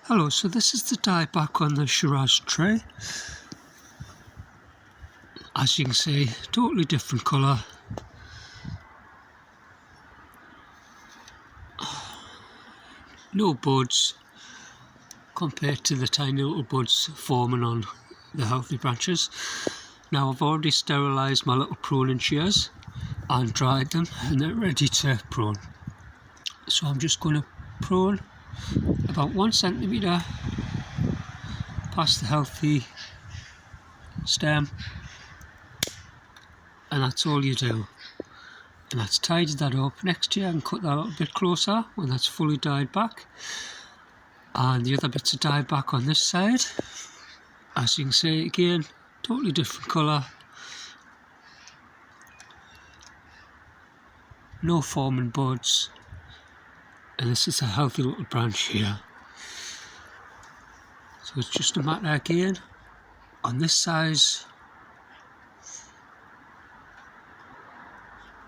Hello, so this is the die back on the Shiraz tray. As you can see, totally different colour. No buds compared to the tiny little buds forming on the healthy branches. Now I've already sterilised my little pruning shears and dried them and they're ready to prune. So I'm just going to prune about 1 centimetre past the healthy stem, and that's all you do. And that's tidied that up. Next year I can cut that a little bit closer when that's fully dyed back. And the other bits are dyed back on this side. As you can see, again, totally different colour. No forming buds. And this is a healthy little branch here. So it's just a matter again, on this size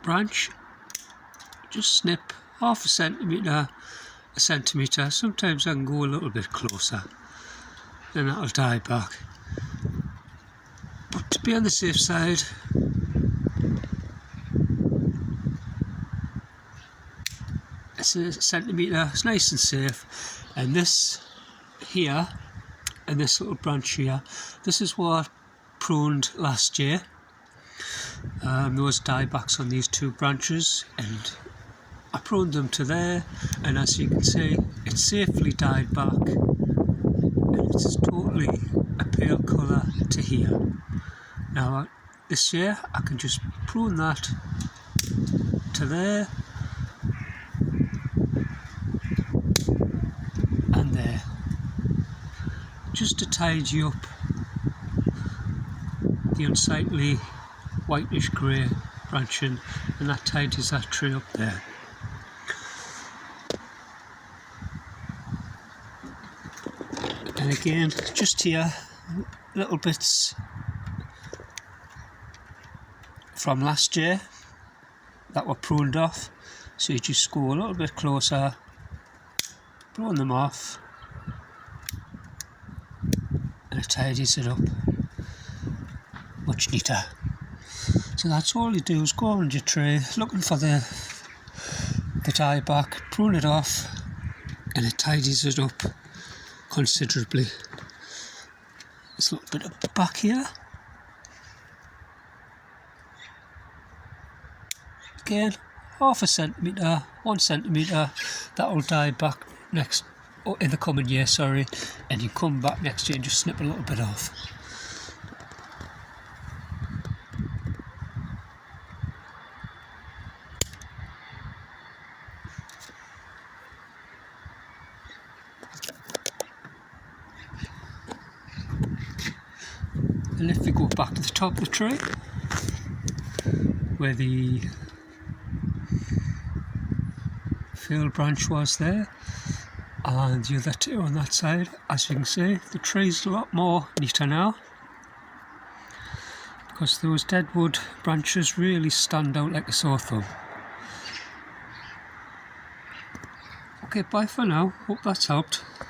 branch, just snip half a centimetre, sometimes I can go a little bit closer, then that'll die back. But to be on the safe side, it's a centimetre, it's nice and safe. And this here, and this little branch here, this is what I pruned last year. There was die backs on these two branches and I pruned them to there, and as you can see it's safely dyed back and it's totally a pale colour to here. Now this year I can just prune that to there and there, just to tidy up the unsightly whitish grey branching, and that tidies that tree up there. And again, just here, little bits from last year that were pruned off, so you just go a little bit closer, prune them off, and it tidies it up much neater. So that's all you do, is go around your tray looking for the die back, prune it off, and it tidies it up considerably. There's a little bit of back here. Again, half a centimetre, 1 centimetre, that'll die back in the coming year, and you come back next year and just snip a little bit off. And if we go back to the top of the tray, where the failed branch was there, and the other two on that side, as you can see, the tree's a lot more neater now, because those deadwood branches really stand out like a sore thumb. Okay, bye for now, hope that's helped.